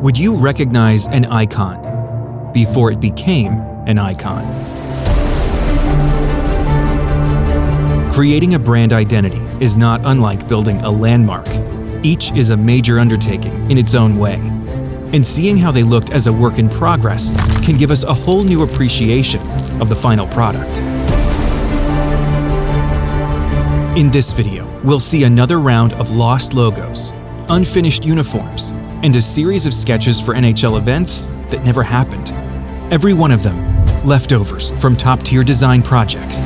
Would you recognize an icon before it became an icon? Creating a brand identity is not unlike building a landmark. Each is a major undertaking in its own way. And seeing how they looked as a work in progress can give us a whole new appreciation of the final product. In this video, we'll see another round of lost logos, unfinished uniforms, and a series of sketches for NHL events that never happened. Every one of them leftovers from top-tier design projects.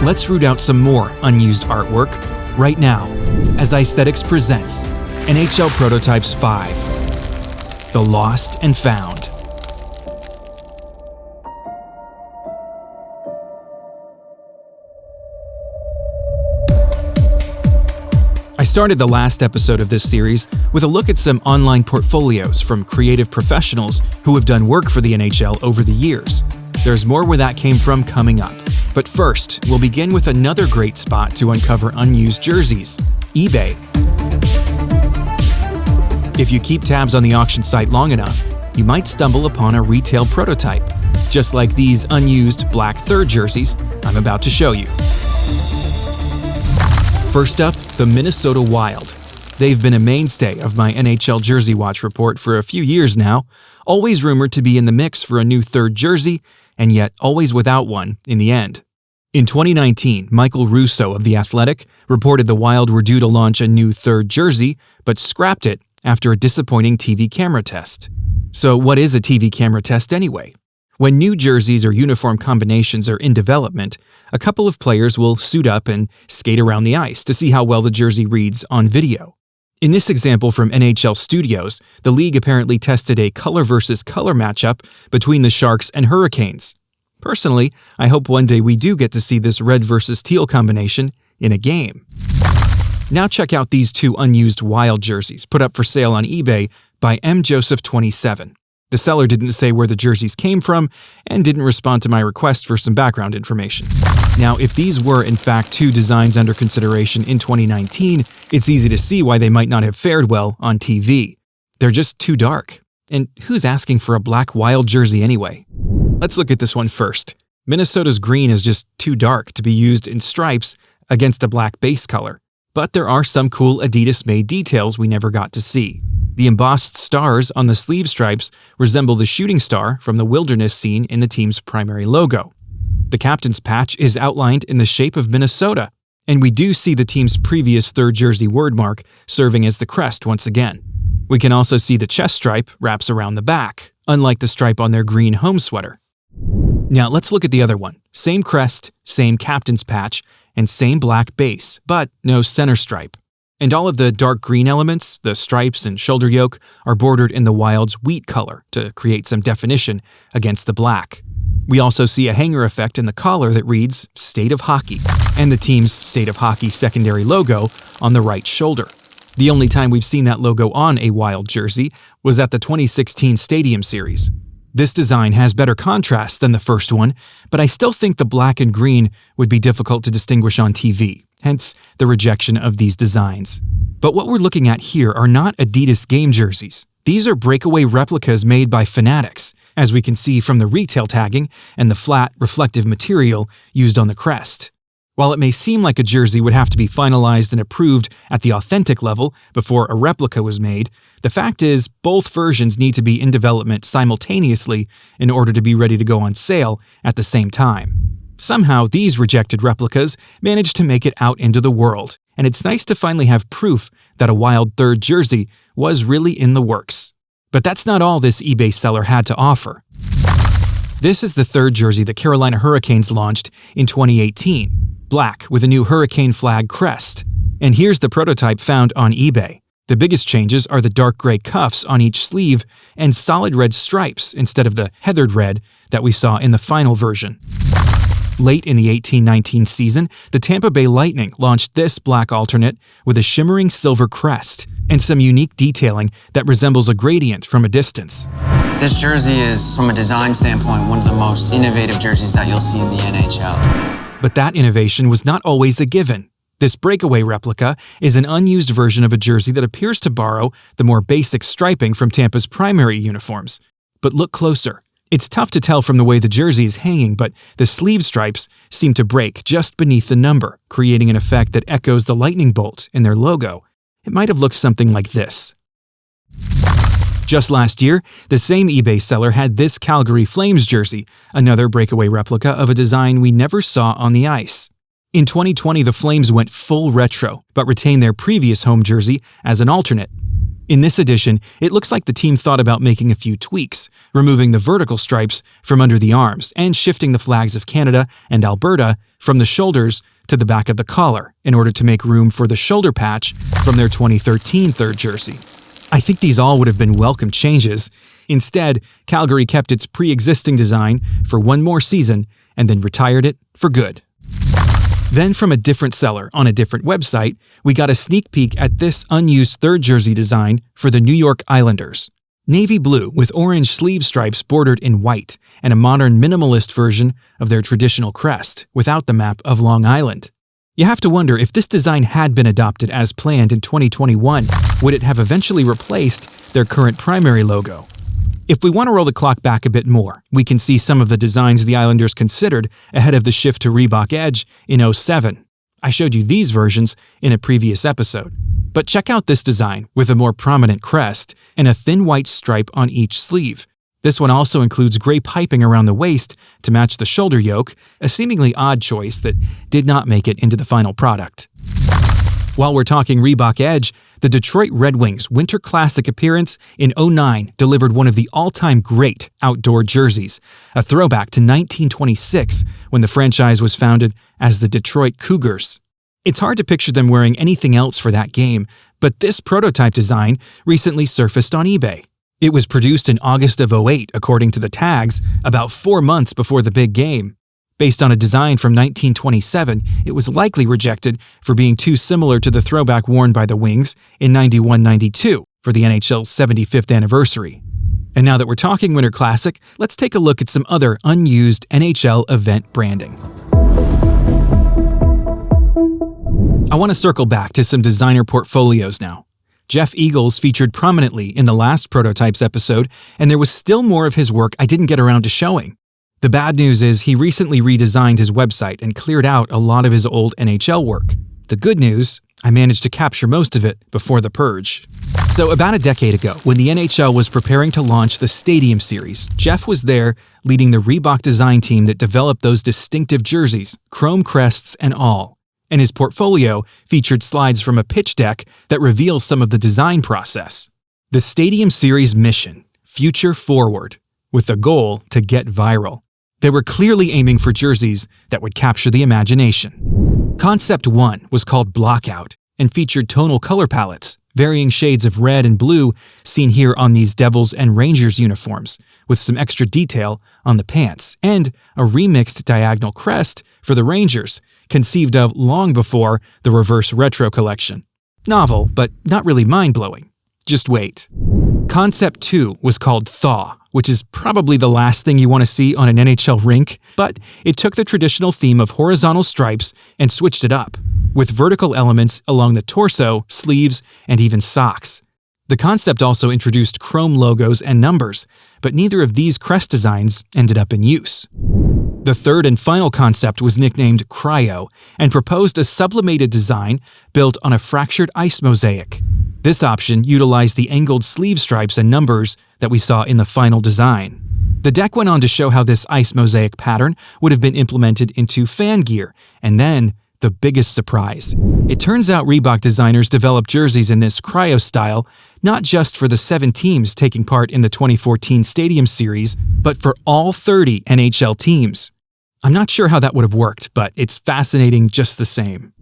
Let's root out some more unused artwork right now as Outtakes presents NHL Prototypes 5, The Lost and Found. I started the last episode of this series with a look at some online portfolios from creative professionals who have done work for the NHL over the years. There's more where that came from coming up. But first, we'll begin with another great spot to uncover unused jerseys: eBay. If you keep tabs on the auction site long enough, you might stumble upon a retail prototype, just like these unused black third jerseys I'm about to show you. First up, the Minnesota Wild. They've been a mainstay of my NHL Jersey Watch report for a few years now, always rumored to be in the mix for a new third jersey, and yet always without one in the end. In 2019, Michael Russo of The Athletic reported the Wild were due to launch a new third jersey, but scrapped it after a disappointing TV camera test. So what is a TV camera test anyway? When new jerseys or uniform combinations are in development, a couple of players will suit up and skate around the ice to see how well the jersey reads on video. In this example from NHL Studios, the league apparently tested a color versus color matchup between the Sharks and Hurricanes. Personally, I hope one day we do get to see this red versus teal combination in a game. Now check out these two unused Wild jerseys put up for sale on eBay by mjoseph27. The seller didn't say where the jerseys came from and didn't respond to my request for some background information. Now, if these were in fact two designs under consideration in 2019, it's easy to see why they might not have fared well on TV. They're just too dark. And who's asking for a black Wild jersey anyway? Let's look at this one first. Minnesota's green is just too dark to be used in stripes against a black base color. But there are some cool Adidas-made details we never got to see. The embossed stars on the sleeve stripes resemble the shooting star from the wilderness scene in the team's primary logo. The captain's patch is outlined in the shape of Minnesota, and we do see the team's previous third jersey wordmark serving as the crest once again. We can also see the chest stripe wraps around the back, unlike the stripe on their green home sweater. Now let's look at the other one. Same crest, same captain's patch, and same black base, but no center stripe. And all of the dark green elements, the stripes and shoulder yoke, are bordered in the Wild's wheat color to create some definition against the black. We also see a hanger effect in the collar that reads State of Hockey, and the team's State of Hockey secondary logo on the right shoulder. The only time we've seen that logo on a Wild jersey was at the 2016 Stadium Series. This design has better contrast than the first one, but I still think the black and green would be difficult to distinguish on TV, hence the rejection of these designs. But what we're looking at here are not Adidas game jerseys. These are breakaway replicas made by Fanatics, as we can see from the retail tagging and the flat, reflective material used on the crest. While it may seem like a jersey would have to be finalized and approved at the authentic level before a replica was made, the fact is both versions need to be in development simultaneously in order to be ready to go on sale at the same time. Somehow, these rejected replicas managed to make it out into the world, and it's nice to finally have proof that a Wild third jersey was really in the works. But that's not all this eBay seller had to offer. This is the third jersey the Carolina Hurricanes launched in 2018, black with a new hurricane flag crest. And here's the prototype found on eBay. The biggest changes are the dark gray cuffs on each sleeve and solid red stripes instead of the heathered red that we saw in the final version. Late in the 18-19 season, the Tampa Bay Lightning launched this black alternate with a shimmering silver crest and some unique detailing that resembles a gradient from a distance. This jersey is, from a design standpoint, one of the most innovative jerseys that you'll see in the NHL. But that innovation was not always a given. This breakaway replica is an unused version of a jersey that appears to borrow the more basic striping from Tampa's primary uniforms. But look closer. It's tough to tell from the way the jersey is hanging, but the sleeve stripes seem to break just beneath the number, creating an effect that echoes the lightning bolt in their logo. It might have looked something like this. Just last year, the same eBay seller had this Calgary Flames jersey, another breakaway replica of a design we never saw on the ice. In 2020, the Flames went full retro, but retained their previous home jersey as an alternate. In this edition, it looks like the team thought about making a few tweaks, removing the vertical stripes from under the arms and shifting the flags of Canada and Alberta from the shoulders to the back of the collar in order to make room for the shoulder patch from their 2013 third jersey. I think these all would have been welcome changes. Instead, Calgary kept its pre-existing design for one more season and then retired it for good. Then from a different seller on a different website, we got a sneak peek at this unused third jersey design for the New York Islanders. Navy blue with orange sleeve stripes bordered in white and a modern minimalist version of their traditional crest without the map of Long Island. You have to wonder if this design had been adopted as planned in 2021, would it have eventually replaced their current primary logo? If we want to roll the clock back a bit more, we can see some of the designs the Islanders considered ahead of the shift to Reebok Edge in 2007. I showed you these versions in a previous episode. But check out this design with a more prominent crest and a thin white stripe on each sleeve. This one also includes gray piping around the waist to match the shoulder yoke, a seemingly odd choice that did not make it into the final product. While we're talking Reebok Edge, the Detroit Red Wings Winter Classic appearance in 2009 delivered one of the all-time great outdoor jerseys, a throwback to 1926 when the franchise was founded as the Detroit Cougars. It's hard to picture them wearing anything else for that game, but this prototype design recently surfaced on eBay. It was produced in August of 2008, according to the tags, about 4 months before the big game. Based on a design from 1927, it was likely rejected for being too similar to the throwback worn by the Wings in 91-92 for the NHL's 75th anniversary. And now that we're talking Winter Classic, let's take a look at some other unused NHL event branding. I want to circle back to some designer portfolios now. Jeff Eagles featured prominently in the last Prototypes episode, and there was still more of his work I didn't get around to showing. The bad news is he recently redesigned his website and cleared out a lot of his old NHL work. The good news, I managed to capture most of it before the purge. So about a decade ago, when the NHL was preparing to launch the Stadium Series, Jeff was there leading the Reebok design team that developed those distinctive jerseys, chrome crests and all. And his portfolio featured slides from a pitch deck that reveals some of the design process. The Stadium Series mission, Future Forward, with the goal to get viral. They were clearly aiming for jerseys that would capture the imagination. Concept 1 was called Blockout and featured tonal color palettes, varying shades of red and blue seen here on these Devils and Rangers uniforms, with some extra detail on the pants, and a remixed diagonal crest for the Rangers, conceived of long before the Reverse Retro collection. Novel, but not really mind-blowing. Just wait. Concept 2 was called Thaw, which is probably the last thing you want to see on an NHL rink, but it took the traditional theme of horizontal stripes and switched it up, with vertical elements along the torso, sleeves, and even socks. The concept also introduced chrome logos and numbers, but neither of these crest designs ended up in use. The third and final concept was nicknamed Cryo and proposed a sublimated design built on a fractured ice mosaic. This option utilized the angled sleeve stripes and numbers that we saw in the final design. The deck went on to show how this ice mosaic pattern would have been implemented into fan gear, and then the biggest surprise. It turns out Reebok designers developed jerseys in this cryo style, not just for the 7 teams taking part in the 2014 Stadium Series, but for all 30 NHL teams. I'm not sure how that would have worked, but it's fascinating just the same.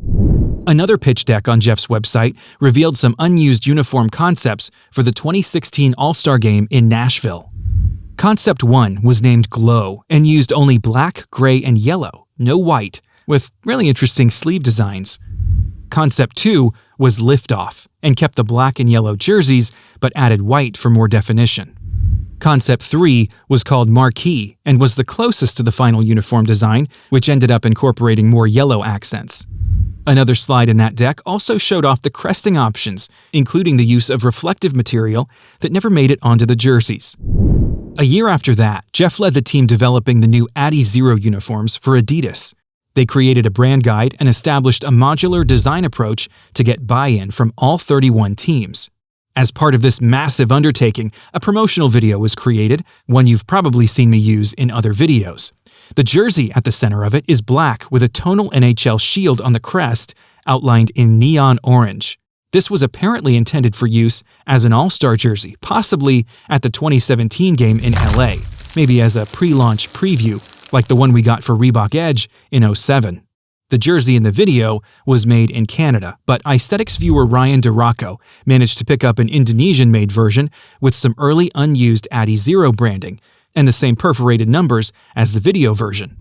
Another pitch deck on Jeff's website revealed some unused uniform concepts for the 2016 All-Star Game in Nashville. Concept 1 was named Glow and used only black, gray, and yellow, no white, with really interesting sleeve designs. Concept 2 was Liftoff and kept the black and yellow jerseys but added white for more definition. Concept 3 was called Marquee and was the closest to the final uniform design, which ended up incorporating more yellow accents. Another slide in that deck also showed off the cresting options, including the use of reflective material that never made it onto the jerseys. A year after that, Jeff led the team developing the new Addy Zero uniforms for Adidas. They created a brand guide and established a modular design approach to get buy-in from all 31 teams. As part of this massive undertaking, a promotional video was created, one you've probably seen me use in other videos. The jersey at the center of it is black with a tonal NHL shield on the crest, outlined in neon orange. This was apparently intended for use as an All-Star jersey, possibly at the 2017 game in LA, maybe as a pre-launch preview, like the one we got for Reebok Edge in 2007. The jersey in the video was made in Canada, but Aesthetics viewer Ryan DeRocco managed to pick up an Indonesian-made version with some early unused Addy Zero branding and the same perforated numbers as the video version.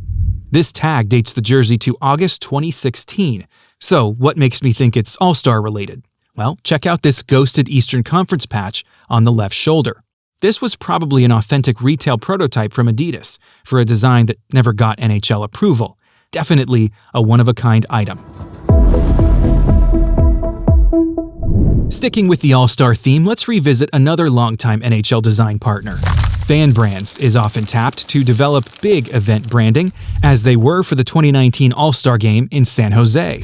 This tag dates the jersey to August 2016, so what makes me think it's All-Star related? Well, check out this ghosted Eastern Conference patch on the left shoulder. This was probably an authentic retail prototype from Adidas for a design that never got NHL approval. Definitely a one-of-a-kind item. Sticking with the All-Star theme, let's revisit another longtime NHL design partner. Fan Brands is often tapped to develop big event branding, as they were for the 2019 All-Star Game in San Jose.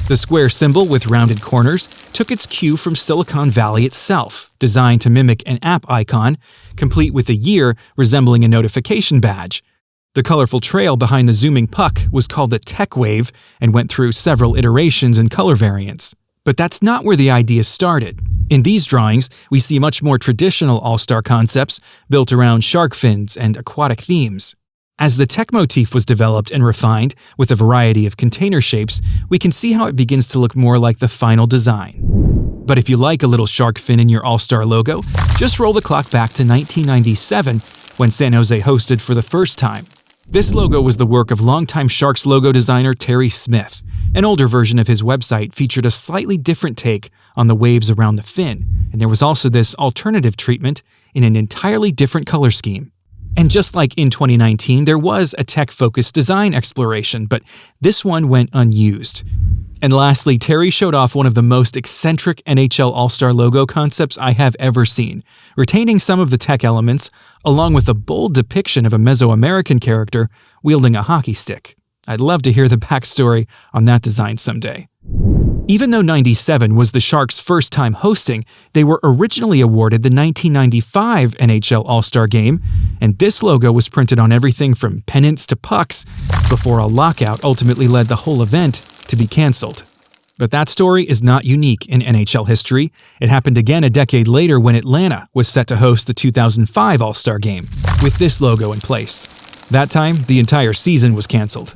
The square symbol with rounded corners took its cue from Silicon Valley itself, designed to mimic an app icon, complete with a year resembling a notification badge. The colorful trail behind the zooming puck was called the Tech Wave and went through several iterations and color variants. But that's not where the idea started. In these drawings, we see much more traditional All-Star concepts built around shark fins and aquatic themes. As the tech motif was developed and refined with a variety of container shapes, we can see how it begins to look more like the final design. But if you like a little shark fin in your All-Star logo, just roll the clock back to 1997 when San Jose hosted for the first time. This logo was the work of longtime Sharks logo designer Terry Smith. An older version of his website featured a slightly different take on the waves around the fin, and there was also this alternative treatment in an entirely different color scheme. And just like in 2019, there was a tech-focused design exploration, but this one went unused. And lastly, Terry showed off one of the most eccentric NHL All-Star logo concepts I have ever seen, retaining some of the tech elements, along with a bold depiction of a Mesoamerican character wielding a hockey stick. I'd love to hear the backstory on that design someday. Even though '97 was the Sharks' first time hosting, they were originally awarded the 1995 NHL All-Star Game, and this logo was printed on everything from pennants to pucks before a lockout ultimately led the whole event to be canceled. But that story is not unique in NHL history. It happened again a decade later when Atlanta was set to host the 2005 All-Star Game, with this logo in place. That time, the entire season was canceled.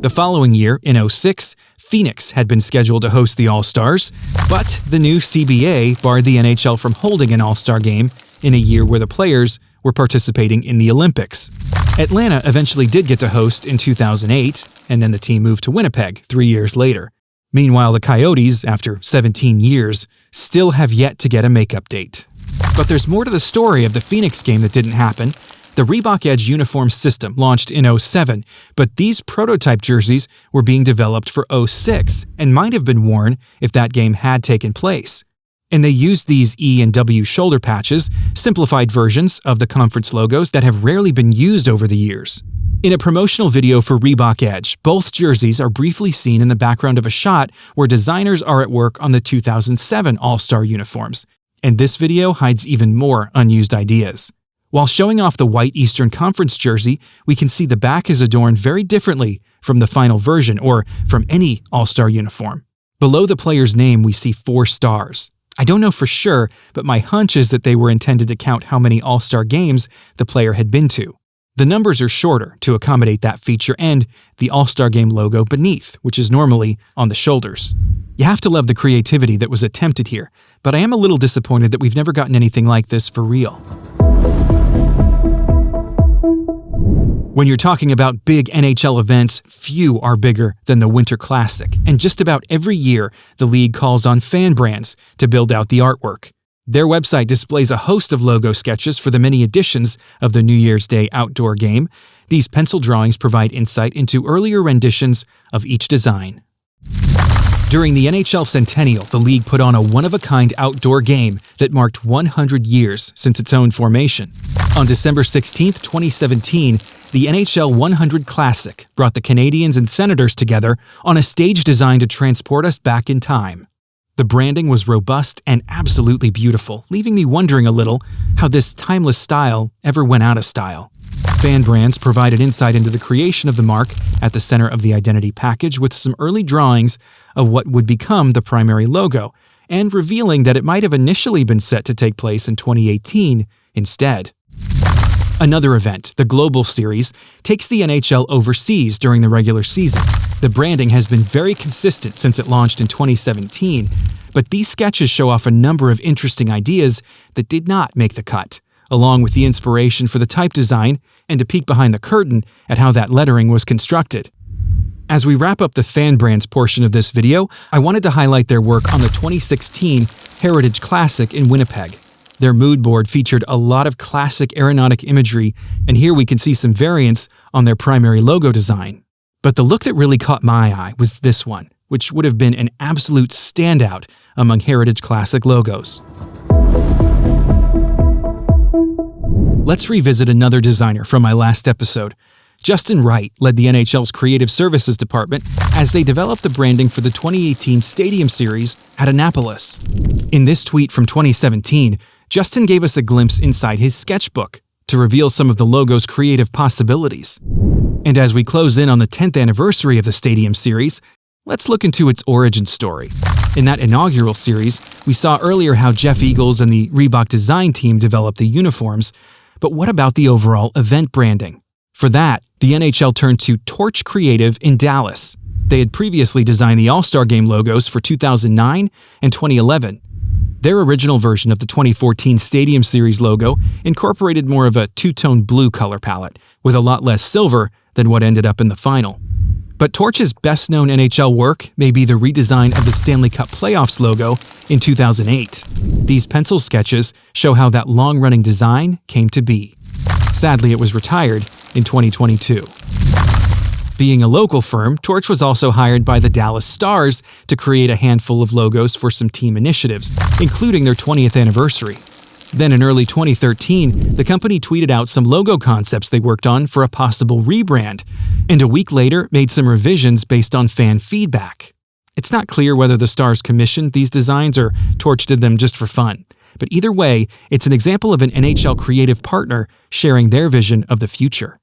The following year, in 2006, Phoenix had been scheduled to host the All-Stars, but the new CBA barred the NHL from holding an All-Star game in a year where the players were participating in the Olympics. Atlanta eventually did get to host in 2008, and then the team moved to Winnipeg 3 years later. Meanwhile, the Coyotes, after 17 years, still have yet to get a makeup date. But there's more to the story of the Phoenix game that didn't happen. The Reebok Edge uniform system launched in 2007, but these prototype jerseys were being developed for 2006 and might have been worn if that game had taken place. And they used these E and W shoulder patches, simplified versions of the conference logos that have rarely been used over the years. In a promotional video for Reebok Edge, both jerseys are briefly seen in the background of a shot where designers are at work on the 2007 All-Star uniforms, and this video hides even more unused ideas. While showing off the white Eastern Conference jersey, we can see the back is adorned very differently from the final version or from any All-Star uniform. Below the player's name, we see 4 stars. I don't know for sure, but my hunch is that they were intended to count how many All-Star games the player had been to. The numbers are shorter to accommodate that feature and the All-Star Game logo beneath, which is normally on the shoulders. You have to love the creativity that was attempted here, but I am a little disappointed that we've never gotten anything like this for real. When you're talking about big NHL events, few are bigger than the Winter Classic, and just about every year, the league calls on Fan Brands to build out the artwork. Their website displays a host of logo sketches for the many editions of the New Year's Day outdoor game. These pencil drawings provide insight into earlier renditions of each design. During the NHL Centennial, the league put on a one-of-a-kind outdoor game that marked 100 years since its own formation. On December 16, 2017, the NHL 100 Classic brought the Canadiens and Senators together on a stage designed to transport us back in time. The branding was robust and absolutely beautiful, leaving me wondering a little how this timeless style ever went out of style. Fan brands provided insight into the creation of the mark at the center of the identity package with some early drawings of what would become the primary logo, and revealing that it might have initially been set to take place in 2018 instead. Another event, the Global Series, takes the NHL overseas during the regular season. The branding has been very consistent since it launched in 2017, but these sketches show off a number of interesting ideas that did not make the cut, along with the inspiration for the type design and a peek behind the curtain at how that lettering was constructed. As we wrap up the fan brands portion of this video, I wanted to highlight their work on the 2016 Heritage Classic in Winnipeg. Their mood board featured a lot of classic aeronautic imagery, and here we can see some variants on their primary logo design. But the look that really caught my eye was this one, which would have been an absolute standout among Heritage Classic logos. Let's revisit another designer from my last episode. Justin Wright led the NHL's Creative Services Department as they developed the branding for the 2018 Stadium Series at Annapolis. In this tweet from 2017, Justin gave us a glimpse inside his sketchbook to reveal some of the logo's creative possibilities. And as we close in on the 10th anniversary of the Stadium Series, let's look into its origin story. In that inaugural series, we saw earlier how Jeff Eagles and the Reebok design team developed the uniforms, but what about the overall event branding? For that, the NHL turned to Torch Creative in Dallas. They had previously designed the All-Star Game logos for 2009 and 2011. Their original version of the 2014 Stadium Series logo incorporated more of a two-tone blue color palette, with a lot less silver than what ended up in the final. But Torch's best-known NHL work may be the redesign of the Stanley Cup Playoffs logo in 2008. These pencil sketches show how that long-running design came to be. Sadly, it was retired in 2022. Being a local firm, Torch was also hired by the Dallas Stars to create a handful of logos for some team initiatives, including their 20th anniversary. Then in early 2013, the company tweeted out some logo concepts they worked on for a possible rebrand, and a week later made some revisions based on fan feedback. It's not clear whether the Stars commissioned these designs or Torch did them just for fun, but either way, it's an example of an NHL creative partner sharing their vision of the future.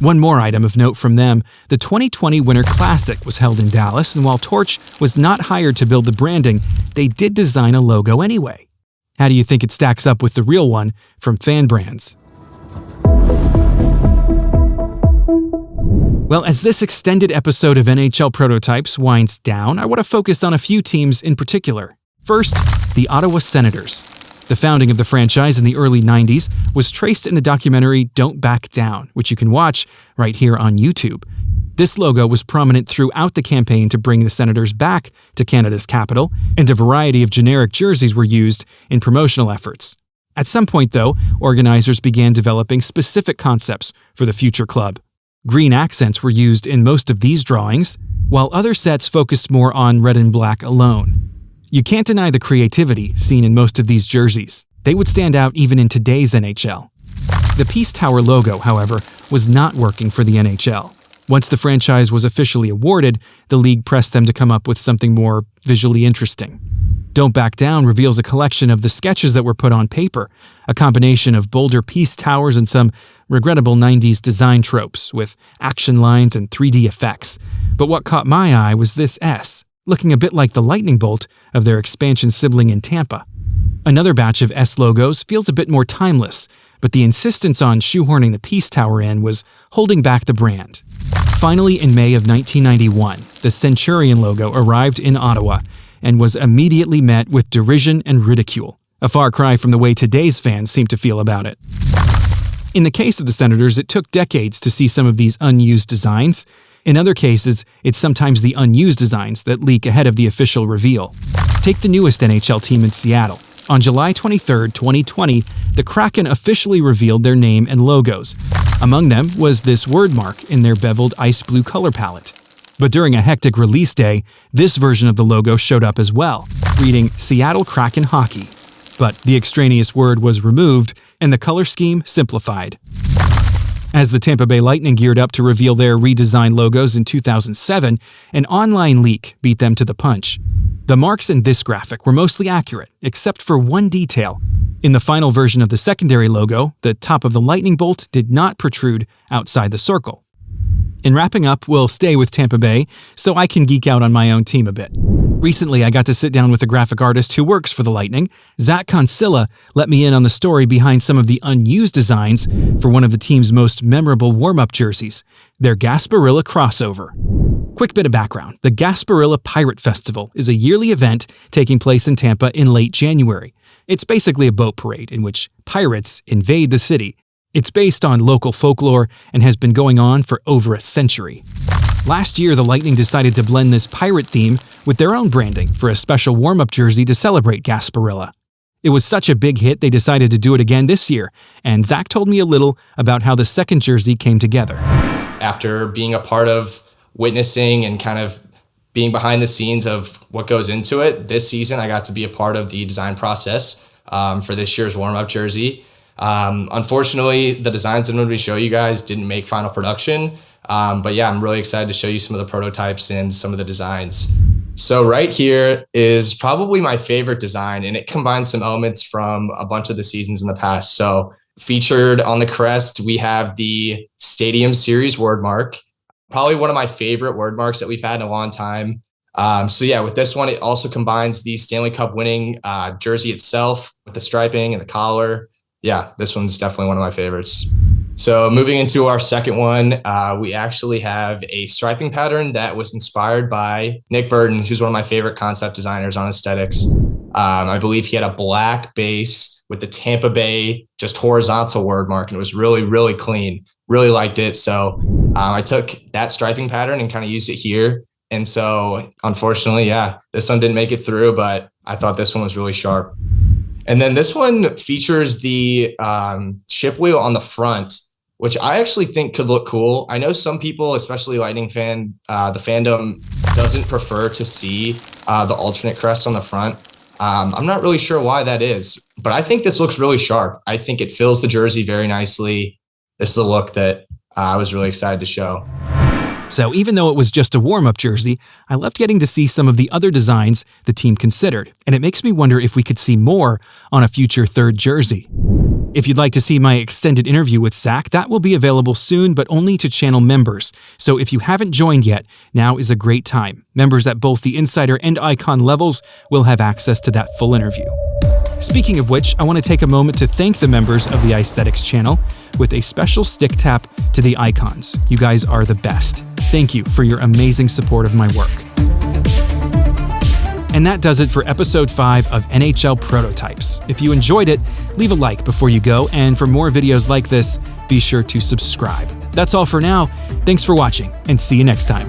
One more item of note from them, the 2020 Winter Classic was held in Dallas, and while Torch was not hired to build the branding, they did design a logo anyway. How do you think it stacks up with the real one from Fan Brands? Well, as this extended episode of NHL Prototypes winds down, I want to focus on a few teams in particular. First, the Ottawa Senators. The founding of the franchise in the early 90s was traced in the documentary Don't Back Down, which you can watch right here on YouTube. This logo was prominent throughout the campaign to bring the Senators back to Canada's capital, and a variety of generic jerseys were used in promotional efforts. At some point, though, organizers began developing specific concepts for the future club. Green accents were used in most of these drawings, while other sets focused more on red and black alone. You can't deny the creativity seen in most of these jerseys. They would stand out even in today's NHL. The Peace Tower logo, however, was not working for the NHL. Once the franchise was officially awarded, the league pressed them to come up with something more visually interesting. Don't Back Down reveals a collection of the sketches that were put on paper, a combination of bolder peace towers and some regrettable 90s design tropes with action lines and 3D effects. But what caught my eye was this S, looking a bit like the lightning bolt of their expansion sibling in Tampa. Another batch of S logos feels a bit more timeless, but the insistence on shoehorning the Peace Tower in was holding back the brand. Finally, in May of 1991, the Centurion logo arrived in Ottawa and was immediately met with derision and ridicule, a far cry from the way today's fans seem to feel about it. In the case of the Senators, it took decades to see some of these unused designs. In other cases, it's sometimes the unused designs that leak ahead of the official reveal. Take the newest NHL team in Seattle. On July 23, 2020, the Kraken officially revealed their name and logos. Among them was this word mark in their beveled ice blue color palette. But during a hectic release day, this version of the logo showed up as well, reading Seattle Kraken Hockey. But the extraneous word was removed and the color scheme simplified. As the Tampa Bay Lightning geared up to reveal their redesigned logos in 2007, an online leak beat them to the punch. The marks in this graphic were mostly accurate, except for one detail. In the final version of the secondary logo, the top of the lightning bolt did not protrude outside the circle. In wrapping up, we'll stay with Tampa Bay, so I can geek out on my own team a bit. Recently, I got to sit down with a graphic artist who works for the Lightning. Zach Consilla let me in on the story behind some of the unused designs for one of the team's most memorable warm-up jerseys, their Gasparilla crossover. Quick bit of background. The Gasparilla Pirate Festival is a yearly event taking place in Tampa in late January. It's basically a boat parade in which pirates invade the city. It's based on local folklore and has been going on for over a century. Last year, the Lightning decided to blend this pirate theme with their own branding for a special warm-up jersey to celebrate Gasparilla. It was such a big hit they decided to do it again this year, and Zach told me a little about how the second jersey came together. After being a part of witnessing and kind of being behind the scenes of what goes into it, this season I got to be a part of the design process for this year's warm-up jersey. Unfortunately, the designs I'm going to show you guys didn't make final production. But yeah, I'm really excited to show you some of the prototypes and some of the designs. So right here is probably my favorite design, and it combines some elements from a bunch of the seasons in the past. So featured on the crest, we have the Stadium Series word mark, probably one of my favorite word marks that we've had in a long time. So yeah, with this one, it also combines the Stanley Cup winning jersey itself with the striping and the collar. Yeah, this one's definitely one of my favorites. So moving into our second one, we actually have a striping pattern that was inspired by Nick Burton, who's one of my favorite concept designers on aesthetics. I believe he had a black base with the Tampa Bay just horizontal word mark, and it was really, really clean. Really liked it. So I took that striping pattern and kind of used it here. And so unfortunately, yeah, this one didn't make it through, but I thought this one was really sharp. And then this one features the ship wheel on the front, which I actually think could look cool. I know some people, especially Lightning fan, the fandom doesn't prefer to see the alternate crest on the front. I'm not really sure why that is, but I think this looks really sharp. I think it fills the jersey very nicely. This is a look that I was really excited to show. So even though it was just a warm-up jersey, I loved getting to see some of the other designs the team considered, and it makes me wonder if we could see more on a future third jersey. If you'd like to see my extended interview with Zach, that will be available soon, but only to channel members. So if you haven't joined yet, now is a great time. Members at both the Insider and Icon levels will have access to that full interview. Speaking of which, I want to take a moment to thank the members of the Aesthetics channel with a special stick tap to the icons. You guys are the best. Thank you for your amazing support of my work. And that does it for episode 5 of NHL Prototypes. If you enjoyed it, leave a like before you go, and for more videos like this, be sure to subscribe. That's all for now. Thanks for watching, and see you next time.